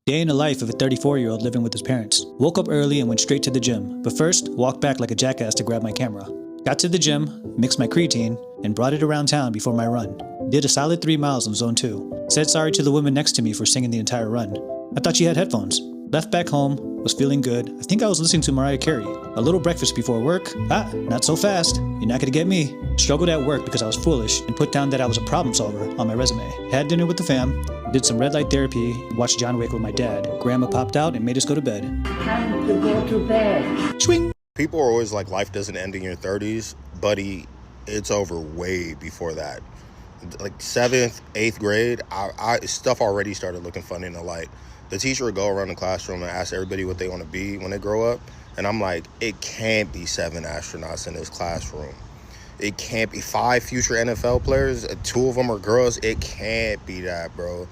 Day in the life of a 34-year-old living with his parents. Woke up early and went straight to the gym, but first walked back like a jackass to grab my camera. Got to the gym, mixed my creatine, and brought it around town before my run. Did a solid 3 miles on zone 2. Said sorry to the woman next to me for singing the entire run. I thought she had headphones. Left back home, was feeling good. I think I was listening to Mariah Carey. A little breakfast before work. Not so fast. You're not gonna get me. Struggled at work because I was foolish and put down that I was a problem solver on my resume. Had dinner with the fam, did some red light therapy, watched John Wick with my dad. Grandma popped out and made us go to bed. Time to go to bed. Swing! People are always like, life doesn't end in your 30s. Buddy, it's over way before that. Like 7th, 8th grade, I stuff already started looking funny in the light. The teacher would go around the classroom and ask everybody what they want to be when they grow up. And I'm like, it can't be 7 astronauts in this classroom. It can't be 5 future NFL players. 2 of them are girls. It can't be that, bro.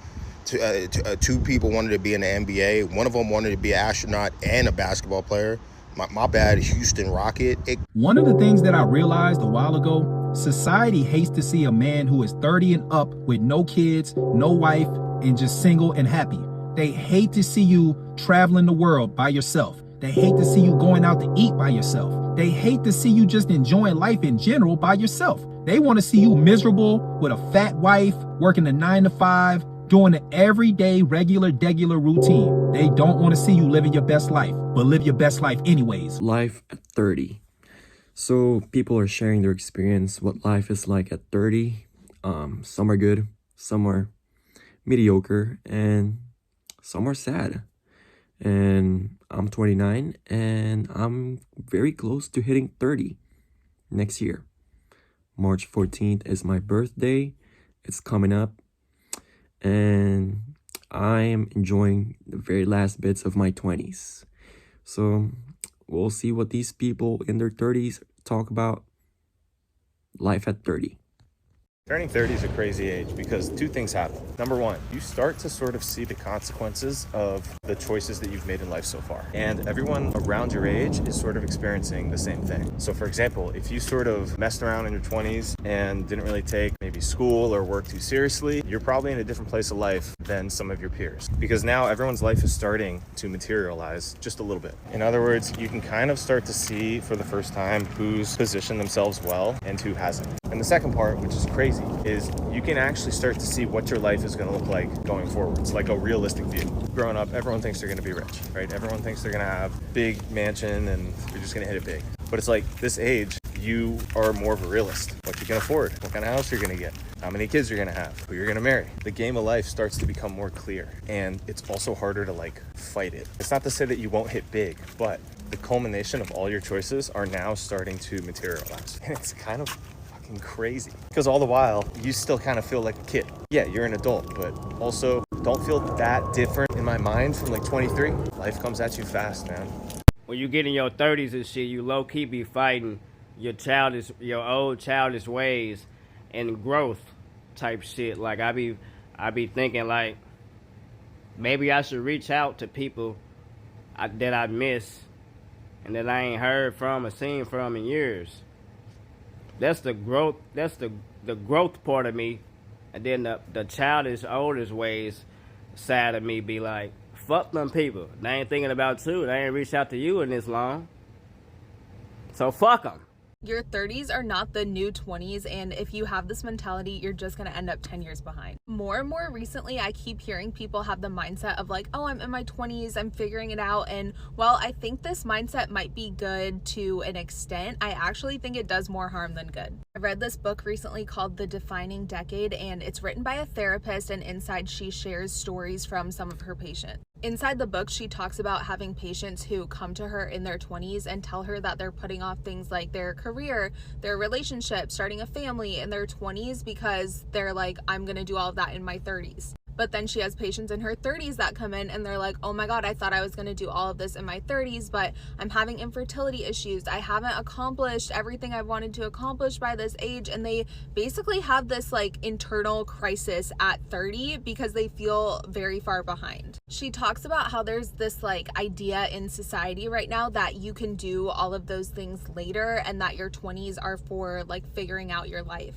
2 people wanted to be in the NBA. 1 of them wanted to be an astronaut and a basketball player. My bad, Houston Rocket. One of the things that I realized a while ago, society hates to see a man who is 30 and up with no kids, no wife, and just single and happy. They hate to see you traveling the world by yourself. They hate to see you going out to eat by yourself. They hate to see you just enjoying life in general by yourself. They want to see you miserable with a fat wife, working a 9 to 5, doing the everyday, regular, degular routine. They don't want to see you living your best life, but live your best life anyways. Life at 30. So people are sharing their experience, what life is like at 30. Some are good, some are mediocre, and some are sad. And I'm 29 and I'm very close to hitting 30 next year. March 14th is my birthday. It's coming up. And I am enjoying the very last bits of my 20s. So we'll see what these people in their 30s talk about life at 30. Turning 30 is a crazy age because 2 things happen. Number 1, you start to sort of see the consequences of the choices that you've made in life so far. And everyone around your age is sort of experiencing the same thing. So for example, if you sort of messed around in your 20s and didn't really take maybe school or work too seriously, you're probably in a different place of life than some of your peers. Because now everyone's life is starting to materialize just a little bit. In other words, you can kind of start to see for the first time who's positioned themselves well and who hasn't. And the second part, which is crazy, is you can actually start to see what your life is going to look like going forward. It's like a realistic view. Growing up, everyone thinks they're going to be rich, right? Everyone thinks they're going to have big mansion and you're just going to hit it big. But it's like this age, you are more of a realist. What you can afford, what kind of house you're going to get, how many kids you're going to have, who you're going to marry. The game of life starts to become more clear, and it's also harder to like fight it. It's not to say that you won't hit big, but the culmination of all your choices are now starting to materialize. And it's kind of crazy because all the while you still kind of feel like a kid. Yeah, you're an adult, but also don't feel that different in my mind from like 23. Life comes at you fast, man. When you get in your 30s and shit, you low-key be fighting your old childish ways and growth type shit. Like I be thinking like maybe I should reach out to people that I miss and that I ain't heard from or seen from in years. That's the growth. That's the growth part of me, and then the childish, oldish ways side of me be like, fuck them people. They ain't thinking about you. They ain't reached out to you in this long. So fuck them. Your 30s are not the new 20s, and if you have this mentality, you're just going to end up 10 years behind. More and more recently, I keep hearing people have the mindset of like, oh, I'm in my 20s, I'm figuring it out. And while I think this mindset might be good to an extent, I actually think it does more harm than good. I read this book recently called The Defining Decade, and it's written by a therapist, and inside she shares stories from some of her patients. Inside the book, she talks about having patients who come to her in their 20s and tell her that they're putting off things like their career, their relationship, starting a family in their 20s because they're like, I'm going to do all of that in my 30s. But then she has patients in her 30s that come in and they're like, oh my God, I thought I was going to do all of this in my 30s, but I'm having infertility issues. I haven't accomplished everything I wanted to accomplish by this age. And they basically have this like internal crisis at 30 because they feel very far behind. She talks about how there's this like idea in society right now that you can do all of those things later and that your 20s are for like figuring out your life.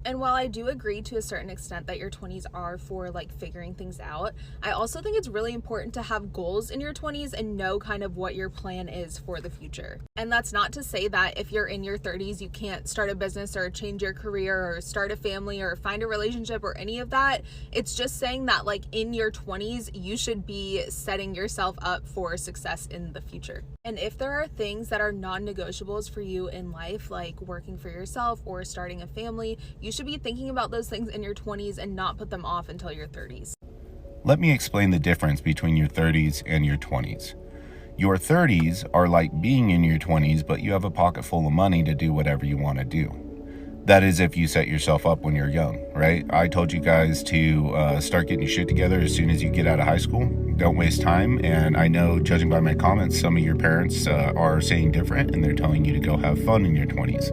And while I do agree to a certain extent that your 20s are for like figuring things out, I also think it's really important to have goals in your 20s and know kind of what your plan is for the future. And that's not to say that if you're in your 30s, you can't start a business or change your career or start a family or find a relationship or any of that. It's just saying that like in your 20s, you should be setting yourself up for success in the future. And if there are things that are non-negotiables for you in life, like working for yourself or starting a family, you should be thinking about those things in your 20s and not put them off until your 30s. Let me explain the difference between your 30s and your 20s. Your 30s are like being in your 20s, but you have a pocket full of money to do whatever you want to do. That is if you set yourself up when you're young, right? I told you guys to start getting your shit together as soon as you get out of high school. Don't waste time. And I know, judging by my comments, some of your parents are saying different, and they're telling you to go have fun in your 20s.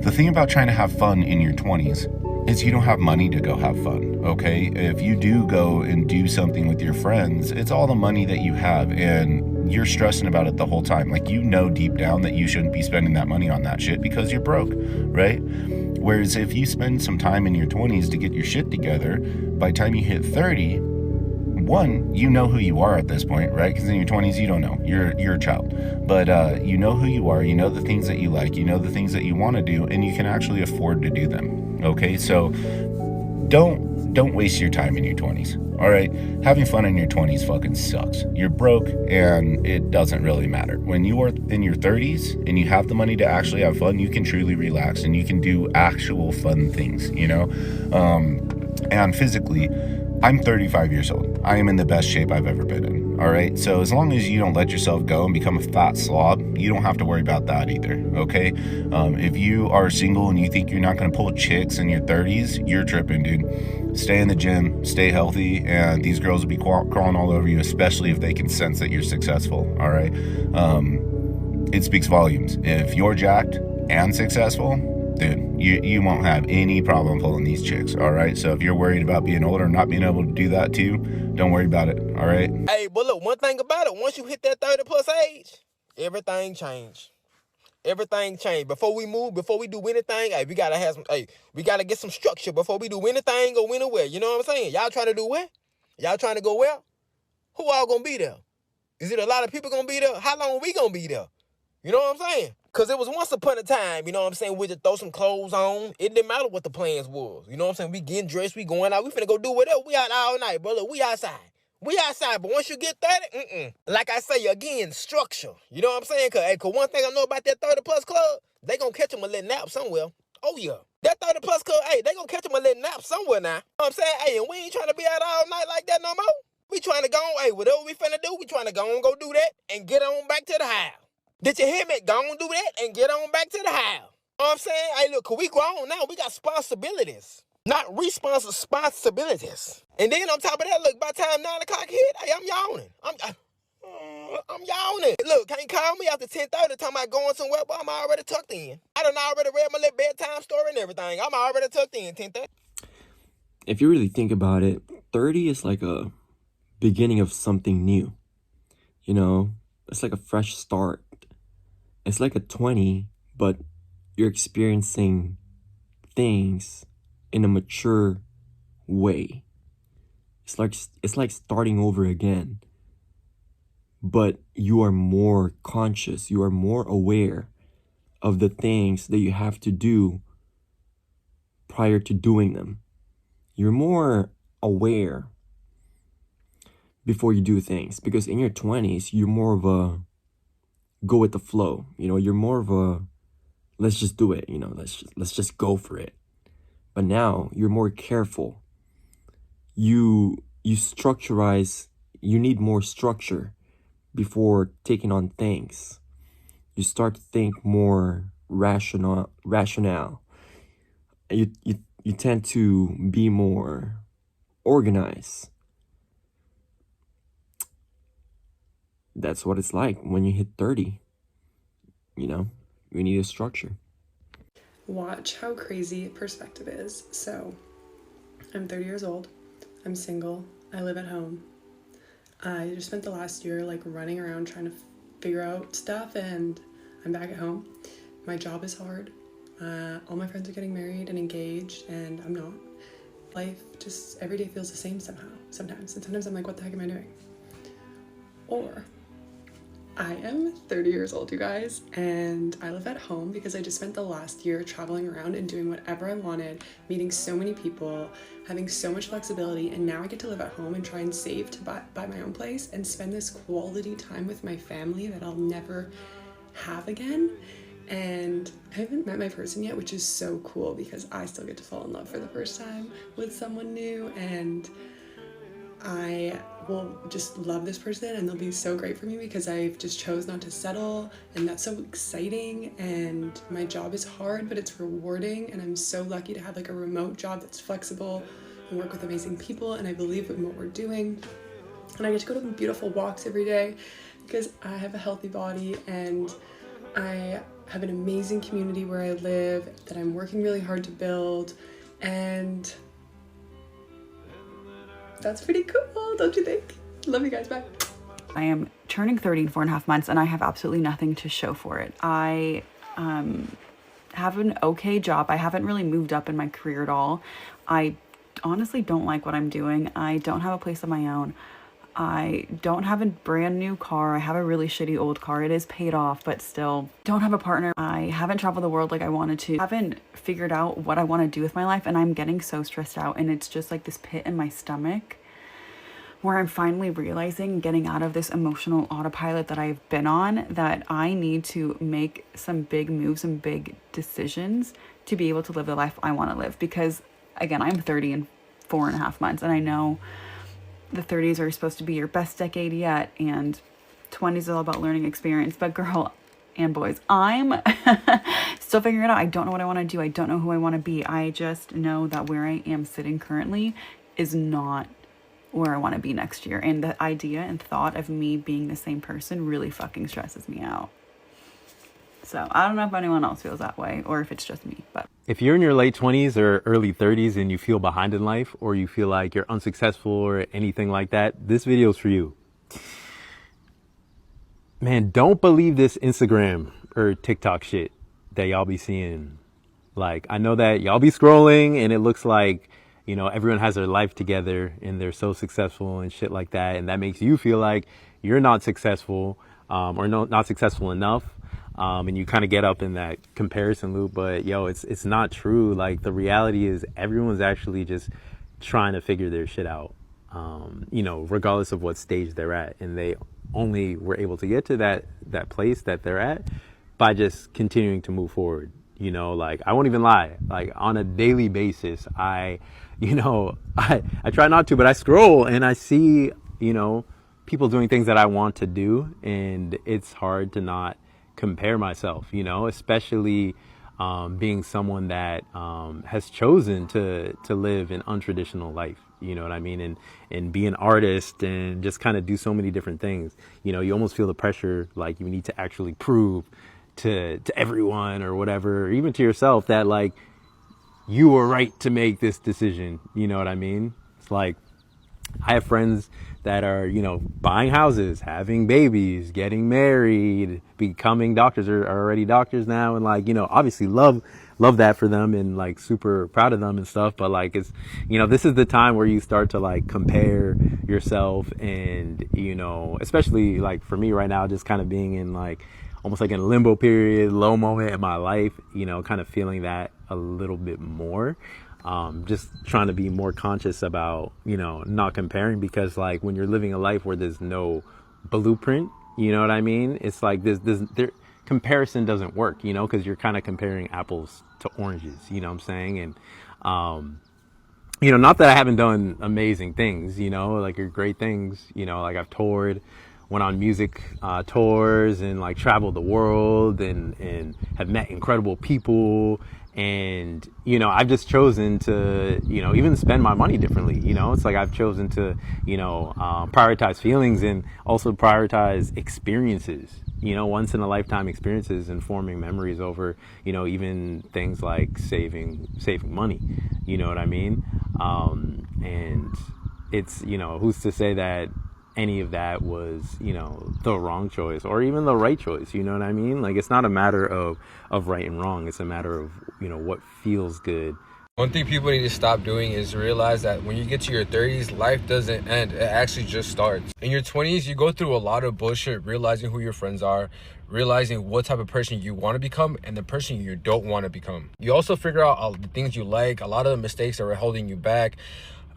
The thing about trying to have fun in your 20s is you don't have money to go have fun, okay? If you do go and do something with your friends, it's all the money that you have, and you're stressing about it the whole time. Like, you know deep down that you shouldn't be spending that money on that shit because you're broke, right? Whereas if you spend some time in your 20s to get your shit together, by the time you hit 30, one, you know who you are at this point, right? Because in your 20s, you don't know. You're a child. But you know who you are. You know the things that you like. You know the things that you want to do, and you can actually afford to do them, okay? So don't waste your time in your 20s, all right? Having fun in your 20s fucking sucks. You're broke, and it doesn't really matter. When you are in your 30s and you have the money to actually have fun, you can truly relax, and you can do actual fun things, you know? And physically, I'm 35 years old. I am in the best shape I've ever been in, all right? So as long as you don't let yourself go and become a fat slob, you don't have to worry about that either, okay? If you are single and you think you're not gonna pull chicks in your 30s, you're tripping, dude. Stay in the gym, stay healthy, and these girls will be crawling all over you, especially if they can sense that you're successful, all right? It speaks volumes. If you're jacked and successful, dude, you won't have any problem pulling these chicks, all right? So if you're worried about being older and not being able to do that too, don't worry about it, all right? Hey, but look, one thing about it, once you hit that 30 plus age, everything changed. Everything changed. Before we move, before we do anything, hey, we gotta get some structure before we do anything or anywhere. You know what I'm saying? Y'all trying to do what? Y'all trying to go where? Who all gonna be there? Is it a lot of people gonna be there? How long we gonna be there? You know what I'm saying? Because it was once upon a time, you know what I'm saying, we just throw some clothes on. It didn't matter what the plans was. You know what I'm saying? We getting dressed, we going out. We finna go do whatever. We out all night, brother. We outside. We outside. But once you get 30, like I say, again, structure. You know what I'm saying? Because one thing I know about that 30 plus club, they gonna catch them a little nap somewhere. Oh, yeah. That 30 plus club, hey, they gonna catch them a little nap somewhere now. You know what I'm saying? Hey, and we ain't trying to be out all night like that no more. We trying to go on, hey, whatever we finna do, we trying to go do that and get on back to the house. Did you hear me? Go on do that and get on back to the house. You know what I'm saying? Hey, look, 'cause we grown now. We got responsibilities. Not responsibilities. And then on top of that, look, by the time 9 o'clock hit, hey, I'm yawning. I'm yawning. Look, can't call me after 10:30 talking about going somewhere, but I'm already tucked in. I done already read my little bedtime story and everything. I'm already tucked in 10:30. If you really think about it, 30 is like a beginning of something new. You know, it's like a fresh start. It's like a 20, but you're experiencing things in a mature way. It's like starting over again. But you are more conscious, you are more aware of the things that you have to do prior to doing them. You're more aware before you do things, because in your 20s, you're more of a go with the flow. You know, you're more of a let's just do it, you know, let's just go for it. But now you're more careful. You structurize, you need more structure before taking on things. You start to think more rational. You tend to be more organized. That's what it's like when you hit 30. You know, you need a structure. Watch how crazy perspective is. So, I'm 30 years old. I'm single. I live at home. I just spent the last year like running around trying to figure out stuff, and I'm back at home. My job is hard. All my friends are getting married and engaged, and I'm not. Life just every day feels the same somehow, sometimes. And sometimes I'm like, what the heck am I doing? Or I am 30 years old, you guys, and I live at home because I just spent the last year traveling around and doing whatever I wanted, meeting so many people, having so much flexibility, and now I get to live at home and try and save to buy my own place and spend this quality time with my family that I'll never have again. And I haven't met my person yet, which is so cool because I still get to fall in love for the first time with someone new, and I will just love this person and they'll be so great for me because I've just chose not to settle, and that's so exciting. And my job is hard, but it's rewarding, and I'm so lucky to have like a remote job that's flexible and work with amazing people, and I believe in what we're doing. And I get to go to beautiful walks every day because I have a healthy body, and I have an amazing community where I live that I'm working really hard to build, and that's pretty cool, don't you think? Love you guys, bye. I am turning 30 in 4.5 months, and I have absolutely nothing to show for it. I have an okay job. I haven't really moved up in my career at all. I honestly don't like what I'm doing. I don't have a place of my own. I don't have a brand new car. I have a really shitty old car. It is paid off, but still don't have a partner. I haven't traveled the world like I wanted to. I haven't figured out what I want to do with my life, and I'm getting so stressed out, and it's just like this pit in my stomach where I'm finally realizing, getting out of this emotional autopilot that I've been on, that I need to make some big moves and big decisions to be able to live the life I want to live. Because again, I'm 30 in 4.5 months, and I know the 30s are supposed to be your best decade yet, and 20s is all about learning experience. But girl and boys, I'm still figuring it out. I don't know what I want to do. I don't know who I want to be. I just know that where I am sitting currently is not where I want to be next year. And the idea and thought of me being the same person really fucking stresses me out. So I don't know if anyone else feels that way or if it's just me, but if you're in your late 20s or early 30s and you feel behind in life, or you feel like you're unsuccessful or anything like that, this video is for you. Man, don't believe this Instagram or TikTok shit that y'all be seeing. Like, I know that y'all be scrolling and it looks like, you know, everyone has their life together and they're so successful and shit like that. And that makes you feel like you're not successful, or not successful enough. And you kind of get up in that comparison loop, but yo, it's not true. Like, the reality is everyone's actually just trying to figure their shit out, you know, regardless of what stage they're at. And they only were able to get to that place that they're at by just continuing to move forward. You know, like, I won't even lie, like on a daily basis, I try not to, but I scroll and I see, you know, people doing things that I want to do. And it's hard to not compare myself, you know, especially being someone that has chosen to live an untraditional life, you know what I mean, and be an artist and just kind of do so many different things. You know, you almost feel the pressure, like you need to actually prove to everyone or whatever, or even to yourself, that like you were right to make this decision, you know what I mean? It's like, I have friends that are, you know, buying houses, having babies, getting married, becoming doctors, or are already doctors now, and like, you know, obviously love that for them and like super proud of them and stuff. But like, it's, you know, this is the time where you start to like compare yourself, and, you know, especially like for me right now, just kind of being in like almost like in a limbo period, low moment in my life, you know, kind of feeling that a little bit more. Just trying to be more conscious about, you know, not comparing, because like when you're living a life where there's no blueprint, you know what I mean? It's like comparison doesn't work, you know, because you're kind of comparing apples to oranges, you know what I'm saying? And, you know, not that I haven't done amazing things, you know, like great things, you know, like I've toured, went on music tours, and like traveled the world, and have met incredible people. And, you know, I've just chosen to, you know, even spend my money differently. You know, it's like I've chosen to, you know, prioritize feelings and also prioritize experiences, you know, once in a lifetime experiences, and forming memories over, you know, even things like saving money, you know what I mean? And it's, you know, who's to say that any of that was, the wrong choice or even the right choice. You know what I mean? Like, it's not a matter of right and wrong. It's a matter of, what feels good. One thing people need to stop doing is realize that when you get to your 30s, life doesn't end. It actually just starts. In your 20s, you go through a lot of bullshit, realizing who your friends are, realizing what type of person you want to become and the person you don't want to become. You also figure out all the things you like, a lot of the mistakes that are holding you back,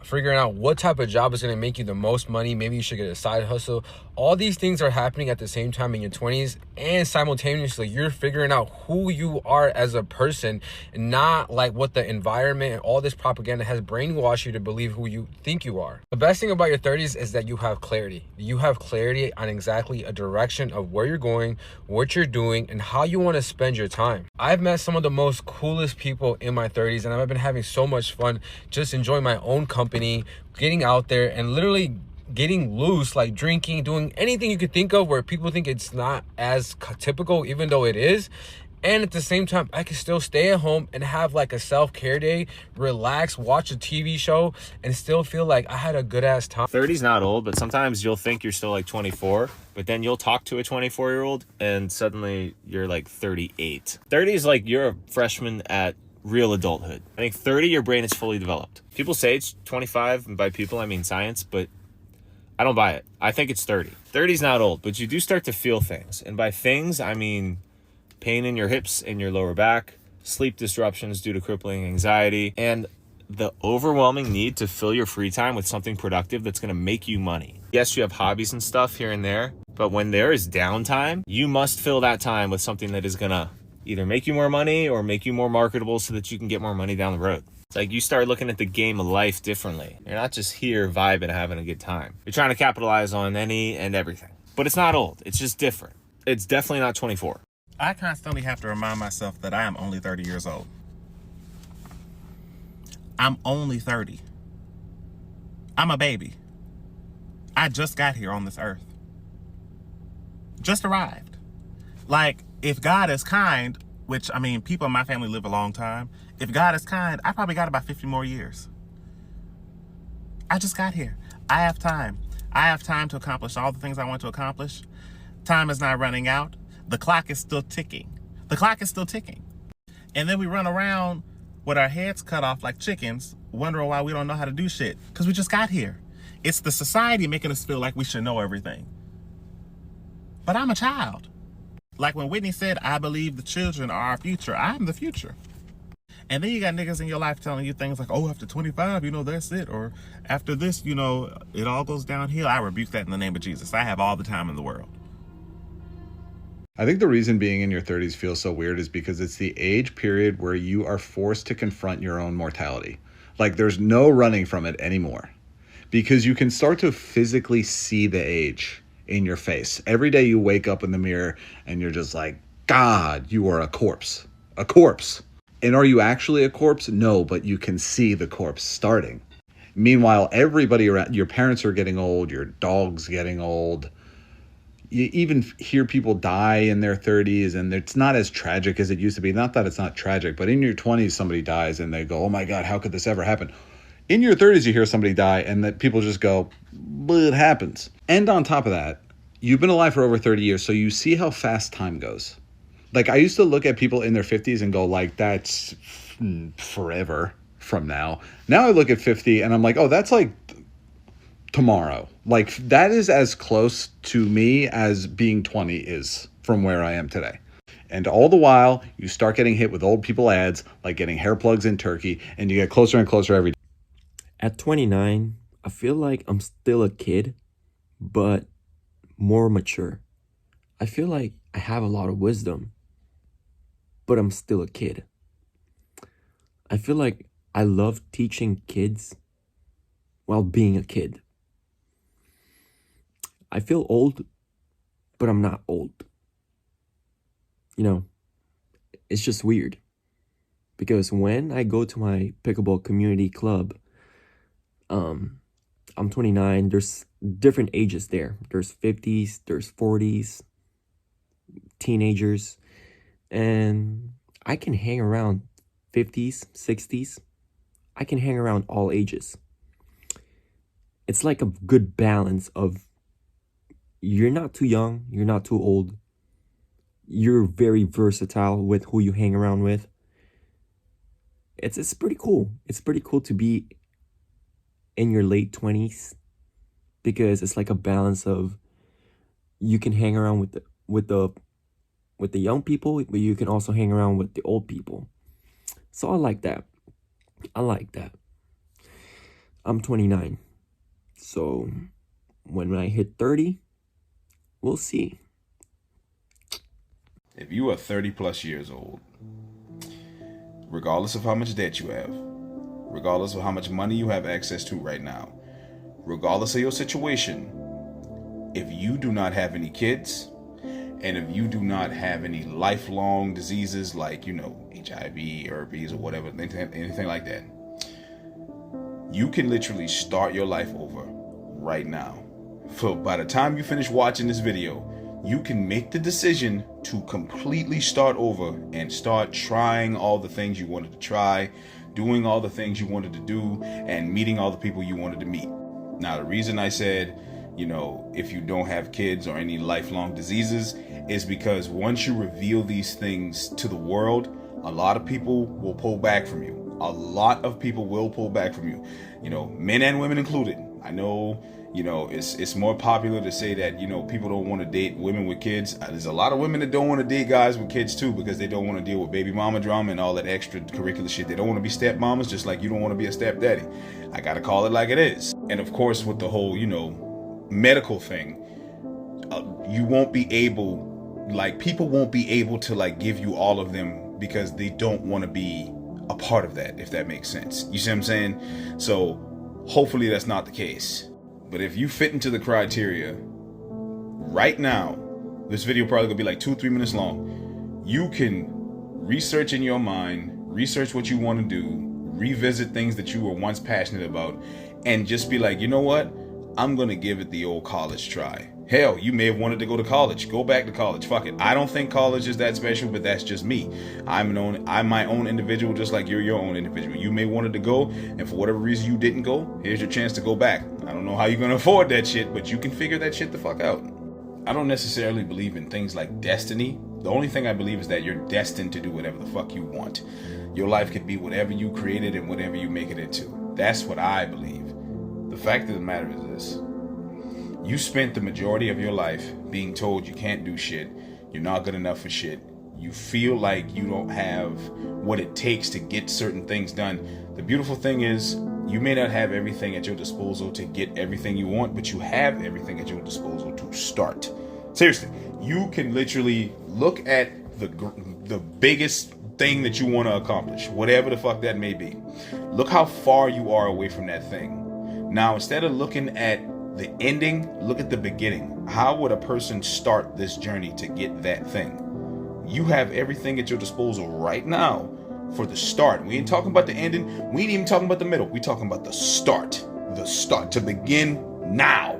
figuring out what type of job is going to make you the most money. Maybe you should get a side hustle. All these things are happening at the same time in your 20s, and simultaneously you're figuring out who you are as a person, not like what the environment and all this propaganda has brainwashed you to believe who you think you are. The best thing about your 30s is that you have clarity. You have clarity on exactly a direction of where you're going, what you're doing, and how you want to spend your time. I've met some of the most coolest people in my 30s, and I've been having so much fun just enjoying my own company, getting out there and literally getting loose, like drinking, doing anything you could think of where people think it's not as typical, even though it is. And at the same time, I can still stay at home and have like a self-care day, relax, watch a TV show, and still feel like I had a good ass time. 30's not old, but sometimes you'll think you're still like 24, but then you'll talk to a 24-year-old and suddenly you're like 38. 30 is like you're a freshman at real adulthood. I think 30, your brain is fully developed. People say it's 25, and by people I mean science, but I don't buy it. I think it's 30. 30's not old, but you do start to feel things. And by things, I mean pain in your hips and your lower back, sleep disruptions due to crippling anxiety, and the overwhelming need to fill your free time with something productive that's going to make you money. Yes, you have hobbies and stuff here and there, but when there is downtime, you must fill that time with something that is going to either make you more money or make you more marketable so that you can get more money down the road. It's like you start looking at the game of life differently. You're not just here vibing, having a good time. You're trying to capitalize on any and everything. But it's not old. It's just different. It's definitely not 24. I constantly have to remind myself that I am only 30 years old. I'm only 30. I'm a baby. I just got here on this earth. Just arrived. Like, if God is kind, which, I mean, people in my family live a long time. If God is kind, I probably got about 50 more years. I just got here. I have time. I have time to accomplish all the things I want to accomplish. Time is not running out. The clock is still ticking. The clock is still ticking. And then we run around with our heads cut off like chickens, wondering why we don't know how to do shit. Because we just got here. It's the society making us feel like we should know everything. But I'm a child. Like when Whitney said, I believe the children are our future. I'm the future. And then you got niggas in your life telling you things like, oh, after 25, that's it. Or after this, it all goes downhill. I rebuke that in the name of Jesus. I have all the time in the world. I think the reason being in your 30s feels so weird is because it's the age period where you are forced to confront your own mortality. Like, there's no running from it anymore. Because you can start to physically see the age in your face. Every day you wake up in the mirror and you're just like, God, you are a corpse. A corpse. And are you actually a corpse? No, but you can see the corpse starting. Meanwhile, everybody around, your parents are getting old, your dog's getting old. You even hear people die in their 30s, and it's not as tragic as it used to be. Not that it's not tragic, but in your 20s, somebody dies and they go, oh my God, how could this ever happen? In your 30s, you hear somebody die and that people just go, but it happens. And on top of that, you've been alive for over 30 years, so you see how fast time goes. Like, I used to look at people in their 50s and go, like, that's forever from now. Now I look at 50 and I'm like, oh, that's like tomorrow. Like, that is as close to me as being 20 is from where I am today. And all the while, you start getting hit with old people ads, like getting hair plugs in Turkey, and you get closer and closer every day. At 29, I feel like I'm still a kid, but more mature. I feel like I have a lot of wisdom, but I'm still a kid. I feel like I love teaching kids while being a kid. I feel old, but I'm not old. It's just weird. Because when I go to my pickleball community club, I'm 29, there's different ages there. There's 50s, there's 40s, teenagers, and I can hang around 50s, 60s. I can hang around all ages. It's like a good balance of you're not too young, you're not too old. You're very versatile with who you hang around with. It's pretty cool. It's pretty cool to be in your late 20s because it's like a balance of you can hang around with the young people, but you can also hang around with the old people. So I like that. I like that. I'm 29. So when I hit 30, we'll see. If you are 30 plus years old, regardless of how much debt you have, regardless of how much money you have access to right now, regardless of your situation, if you do not have any kids, and if you do not have any lifelong diseases like, HIV, herpes, or whatever, anything like that, you can literally start your life over right now. So by the time you finish watching this video, you can make the decision to completely start over and start trying all the things you wanted to try, doing all the things you wanted to do, and meeting all the people you wanted to meet. Now, the reason I said, if you don't have kids or any lifelong diseases is because once you reveal these things to the world, a lot of people will pull back from you. A lot of people will pull back from you, men and women included. I know, it's more popular to say that, people don't want to date women with kids. There's a lot of women that don't want to date guys with kids too, because they don't want to deal with baby mama drama and all that extracurricular shit. They don't want to be step mamas, just like you don't want to be a step daddy. I got to call it like it is. And of course, with the whole, medical thing, you won't be able, people won't be able to give you all of them because they don't want to be a part of that, if that makes sense. You see what I'm saying? So hopefully that's not the case. But if you fit into the criteria right now, this video probably gonna be like 2-3 minutes long. You can research in your mind, research what you want to do, revisit things that you were once passionate about, and just be like, you know what? I'm gonna give it the old college try. Hell, you may have wanted to go to college. Go back to college. Fuck it. I don't think college is that special, but that's just me. I'm my own individual, just like you're your own individual. You may wanted to go, and for whatever reason you didn't go, here's your chance to go back. I don't know how you're gonna afford that shit, but you can figure that shit the fuck out. I don't necessarily believe in things like destiny. The only thing I believe is that you're destined to do whatever the fuck you want. Your life could be whatever you created and whatever you make it into. That's what I believe. The fact of the matter is this. You spent the majority of your life being told you can't do shit, you're not good enough for shit, you feel like you don't have what it takes to get certain things done. The beautiful thing is, you may not have everything at your disposal to get everything you want, but you have everything at your disposal to start. Seriously, you can literally look at the biggest thing that you want to accomplish, whatever the fuck that may be. Look how far you are away from that thing. Now, instead of looking at the ending, look at the beginning. How would a person start this journey to get that thing? You have everything at your disposal right now for the start. We ain't talking about the ending. We ain't even talking about the middle. We talking about the start. The start, to begin now.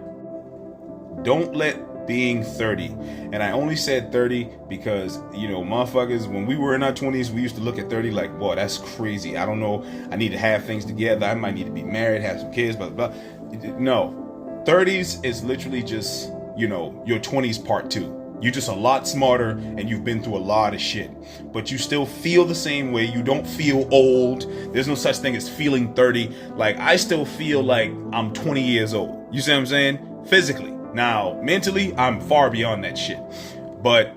Don't let being 30, and I only said 30 because, motherfuckers, when we were in our 20s, we used to look at 30 like, boy, that's crazy. I don't know. I need to have things together. I might need to be married, have some kids, blah, blah, blah. No. 30s is literally just, your 20s part 2. You're just a lot smarter and you've been through a lot of shit. But you still feel the same way. You don't feel old. There's no such thing as feeling 30. I still feel like I'm 20 years old. You see what I'm saying? Physically. Now, mentally, I'm far beyond that shit. But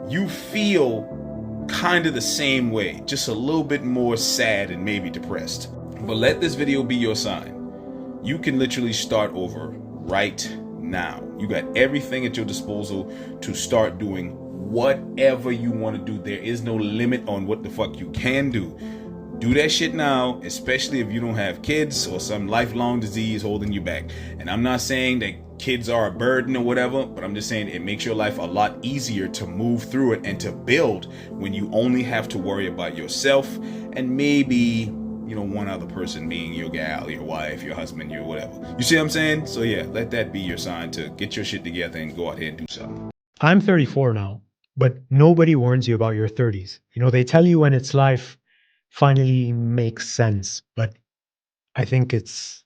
you feel kind of the same way. Just a little bit more sad and maybe depressed. But let this video be your sign. You can literally start over right now. You got everything at your disposal to start doing whatever you want to do. There is no limit on what the fuck you can do. Do that shit now, especially if you don't have kids or some lifelong disease holding you back. And I'm not saying that kids are a burden or whatever, but I'm just saying it makes your life a lot easier to move through it and to build when you only have to worry about yourself and maybe one other person, being your gal, your wife, your husband, your whatever. You see what I'm saying? So yeah, let that be your sign to get your shit together and go out here and do something. I'm 34 now, but nobody warns you about your 30s. They tell you when it's life finally makes sense, but I think it's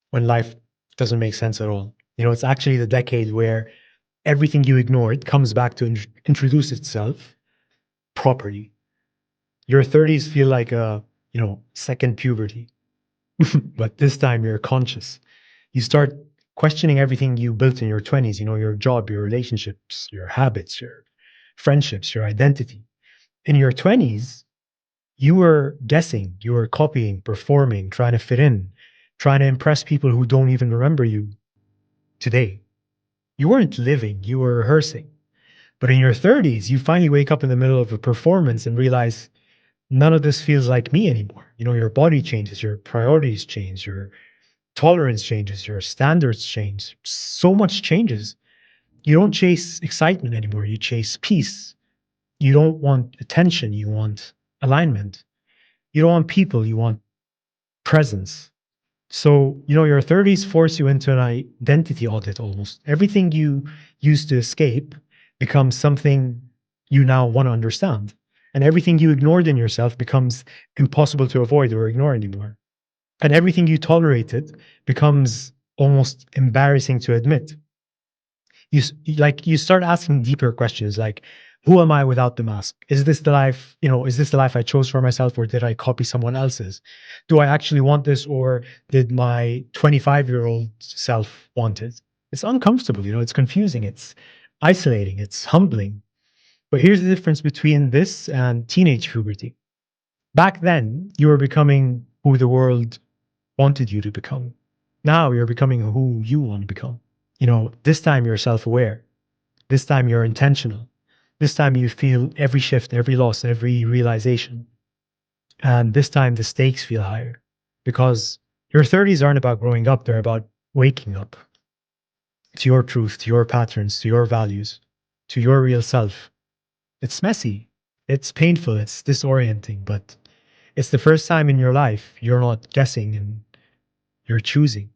when life doesn't make sense at all. It's actually the decade where everything you ignored comes back to introduce itself properly. Your 30s feel like a, second puberty, but this time you're conscious. You start questioning everything you built in your 20s, your job, your relationships, your habits, your friendships, your identity. In your 20s, you were guessing, you were copying, performing, trying to fit in, trying to impress people who don't even remember you today. You weren't living, you were rehearsing. But in your 30s, you finally wake up in the middle of a performance and realize none of this feels like me anymore. Your body changes, your priorities change, your tolerance changes, your standards change. So much changes. You don't chase excitement anymore, you chase peace. You don't want attention, you want alignment. You don't want people, you want presence. So, your 30s force you into an identity audit almost. Everything you used to escape becomes something you now want to understand. And everything you ignored in yourself becomes impossible to avoid or ignore anymore. And everything you tolerated becomes almost embarrassing to admit. You start asking deeper questions like, who am I without the mask? Is this the life I chose for myself, or did I copy someone else's? Do I actually want this, or did my 25-year-old self want it? It's uncomfortable, it's confusing, it's isolating, it's humbling. But here's the difference between this and teenage puberty. Back then, you were becoming who the world wanted you to become. Now you're becoming who you want to become. This time you're self aware. This time you're intentional. This time you feel every shift, every loss, every realization. And this time the stakes feel higher because your 30s aren't about growing up, they're about waking up to your truth, to your patterns, to your values, to your real self. It's messy, it's painful, it's disorienting, but it's the first time in your life you're not guessing and you're choosing.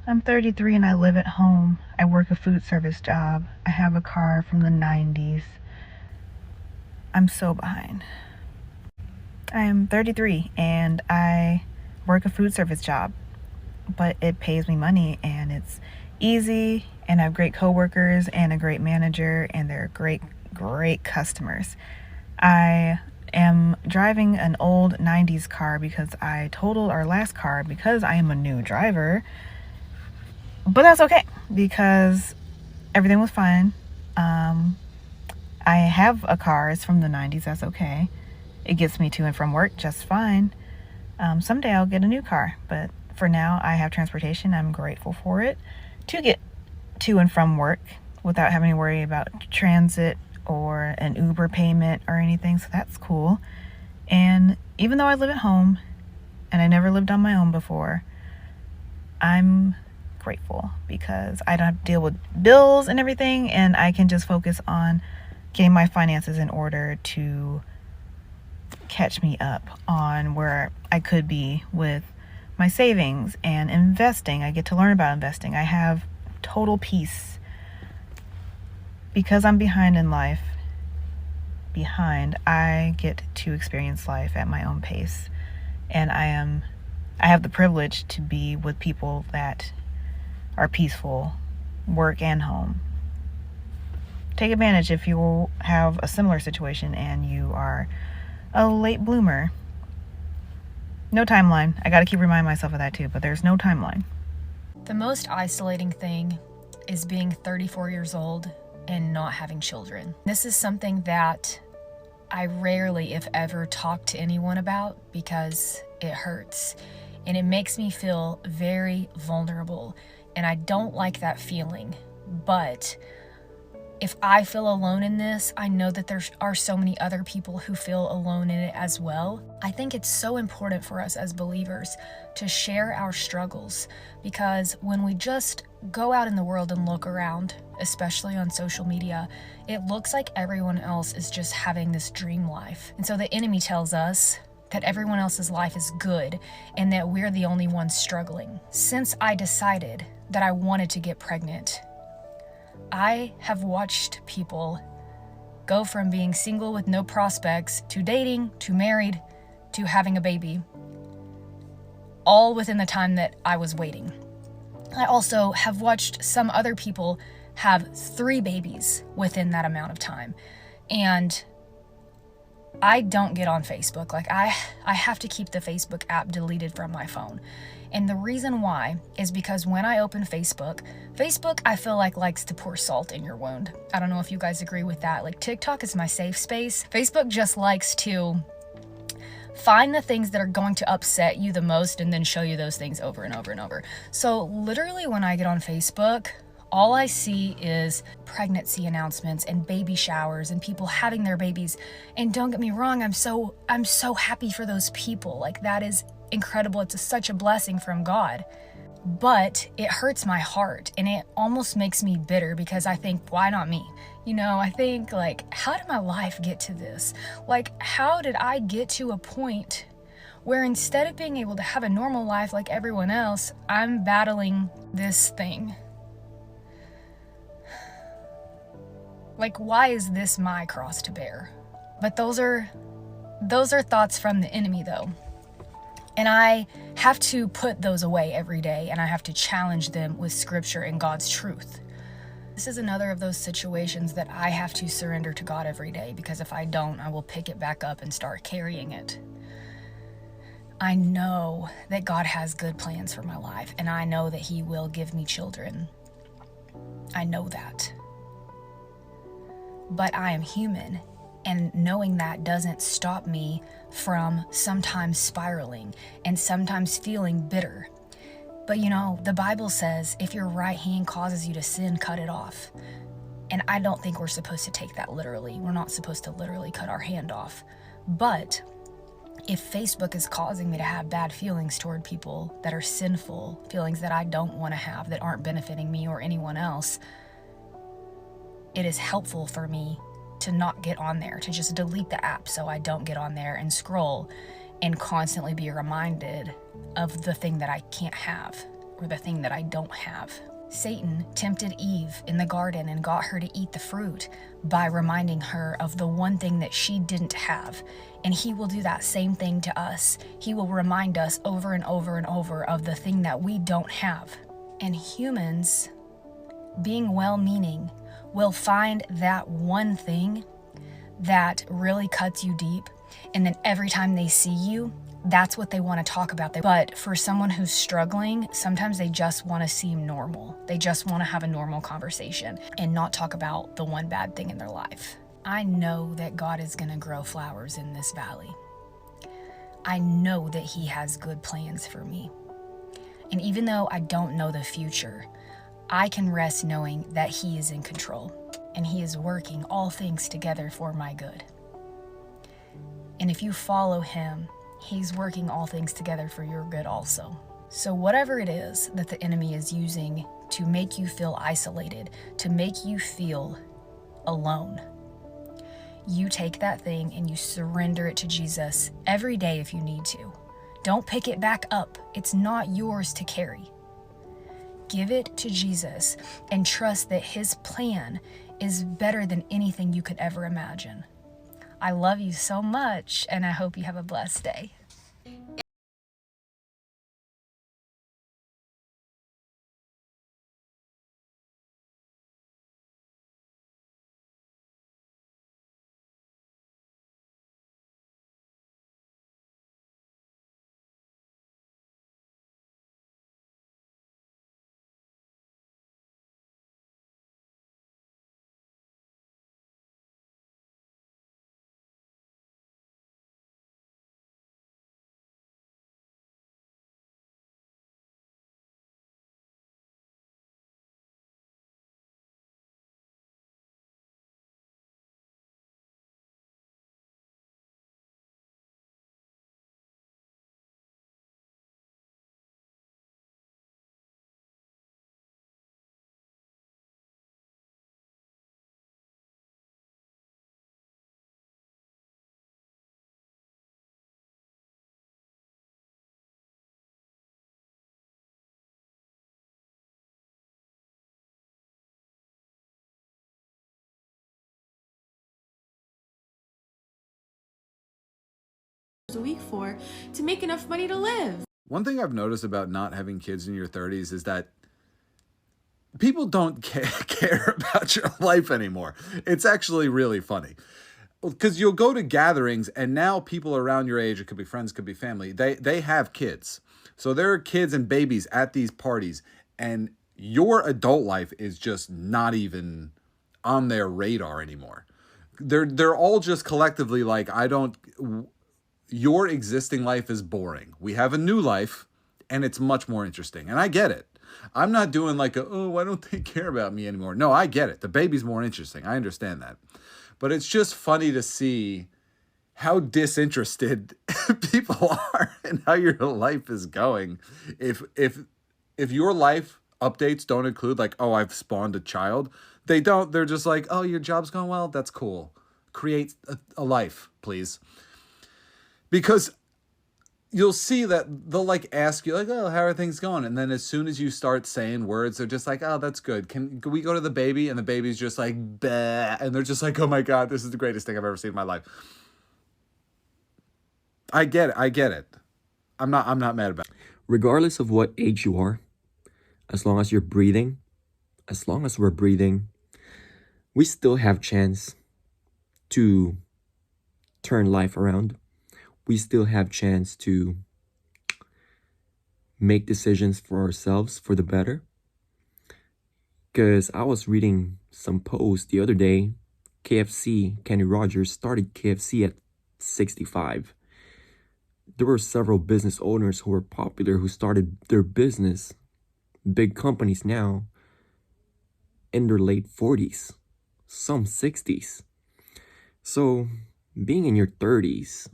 I'm 33 and I live at home. I work a food service job. I have a car from the 90s. I'm so behind. I'm 33 and I work a food service job, but it pays me money and it's easy and I have great coworkers and a great manager and they're great customers. I am driving an old 90s car because I totaled our last car because I am a new driver. But that's okay because everything was fine. I have a car. It's from the 90s. That's okay. It gets me to and from work just fine. Someday I'll get a new car. But for now, I have transportation. I'm grateful for it to get to and from work without having to worry about transit or an Uber payment or anything. So that's cool. And even though I live at home and I never lived on my own before, I'm grateful because I don't have to deal with bills and everything, and I can just focus on getting my finances in order to catch me up on where I could be with my savings and investing. I get to learn about investing. I have total peace because I'm behind in life. I get to experience life at my own pace, and I have the privilege to be with people that are peaceful, work and home. Take advantage if you have a similar situation and you are a late bloomer. No timeline. I gotta keep reminding myself of that too, but there's no timeline. The most isolating thing is being 34 years old and not having children. This is something that I rarely, if ever, talk to anyone about because it hurts and it makes me feel very vulnerable. And I don't like that feeling, but if I feel alone in this, I know that there are so many other people who feel alone in it as well. I think it's so important for us as believers to share our struggles because when we just go out in the world and look around, especially on social media, it looks like everyone else is just having this dream life. And so the enemy tells us that everyone else's life is good and that we're the only ones struggling. Since I decided that I wanted to get pregnant, I have watched people go from being single with no prospects to dating, to married, to having a baby, all within the time that I was waiting. I also have watched some other people have 3 babies within that amount of time. And I don't get on Facebook. Like I have to keep the Facebook app deleted from my phone. And the reason why is because when I open Facebook, I feel like likes to pour salt in your wound. I don't know if you guys agree with that. Like TikTok is my safe space. Facebook just likes to find the things that are going to upset you the most and then show you those things over and over and over. So literally when I get on Facebook, all I see is pregnancy announcements and baby showers and people having their babies. And don't get me wrong, I'm so happy for those people. Like that is incredible. It's such a blessing from God. But it hurts my heart and it almost makes me bitter because I think, why not me? You know, I think like, how did my life get to this? Like, how did I get to a point where instead of being able to have a normal life like everyone else, I'm battling this thing? Like, why is this my cross to bear? But those are thoughts from the enemy though. And I have to put those away every day and I have to challenge them with scripture and God's truth. This is another of those situations that I have to surrender to God every day, because if I don't, I will pick it back up and start carrying it. I know that God has good plans for my life and I know that He will give me children. I know that. But I am human, and knowing that doesn't stop me from sometimes spiraling and sometimes feeling bitter. But you know, the Bible says if your right hand causes you to sin, cut it off. And I don't think we're supposed to take that literally. We're not supposed to literally cut our hand off. But if Facebook is causing me to have bad feelings toward people that are sinful, feelings that I don't want to have, that aren't benefiting me or anyone else, it is helpful for me to not get on there, to just delete the app so I don't get on there and scroll and constantly be reminded of the thing that I can't have or the thing that I don't have. Satan tempted Eve in the garden and got her to eat the fruit by reminding her of the one thing that she didn't have. And he will do that same thing to us. He will remind us over and over and over of the thing that we don't have. And humans, being well-meaning, will find that one thing that really cuts you deep, and then every time they see you, that's what they want to talk about. But for someone who's struggling, sometimes they just want to seem normal. They just want to have a normal conversation and not talk about the one bad thing in their life. I know that God is going to grow flowers in this valley. I know that He has good plans for me. And even though I don't know the future, I can rest knowing that He is in control and He is working all things together for my good. And if you follow Him, He's working all things together for your good also. So whatever it is that the enemy is using to make you feel isolated, to make you feel alone, you take that thing and you surrender it to Jesus every day if you need to. Don't pick it back up. It's not yours to carry. Give it to Jesus and trust that His plan is better than anything you could ever imagine. I love you so much, and I hope you have a blessed day. A week for to make enough money to live. One thing I've noticed about not having kids in your 30s is that people don't care about your life anymore. It's actually really funny. Because you'll go to gatherings and now people around your age, it could be friends, could be family, they have kids. So there are kids and babies at these parties, and your adult life is just not even on their radar anymore. They're all just collectively like, your existing life is boring. We have a new life and it's much more interesting. And I get it. I'm not doing like why don't they care about me anymore? No, I get it. The baby's more interesting. I understand that. But it's just funny to see how disinterested people are in how your life is going. If your life updates don't include like, oh, I've spawned a child, they don't. They're just like, oh, your job's going well. That's cool. Create a life, please. Because you'll see that they'll like ask you like, oh, how are things going? And then as soon as you start saying words, they're just like, oh, that's good. Can we go to the baby? And the baby's just like, bah. And they're just like, oh my God, this is the greatest thing I've ever seen in my life. I get it. I'm not mad about it. Regardless of what age you are, as long as you're breathing, as long as we're breathing, we still have chance to turn life around. We still have chance to make decisions for ourselves for the better. Because I was reading some posts the other day. KFC, Kenny Rogers started KFC at 65. There were several business owners who were popular who started their business, big companies now, in their late 40s, some 60s. So being in your 30s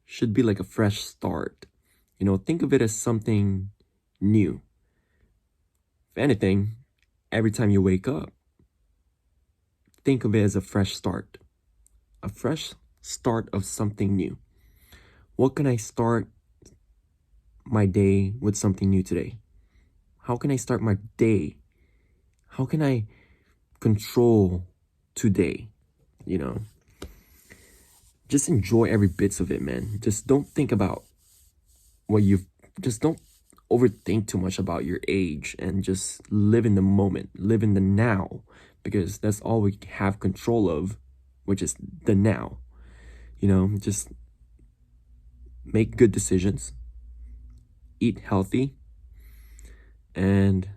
should be like a fresh start. You know, think of it as something new. If anything, every time you wake up, think of it as a fresh start. A fresh start of something new. What can I start my day with something new today? How can I start my day? How can I control today? You know, just enjoy every bits of it, man. Just don't think about just don't overthink too much about your age, and just live in the moment, live in the now, because that's all we have control of, which is the now. You know, just make good decisions, eat healthy, and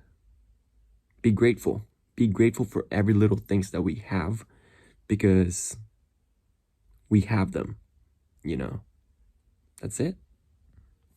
be grateful. Be grateful for every little things that we have, because we have them, you know. That's it.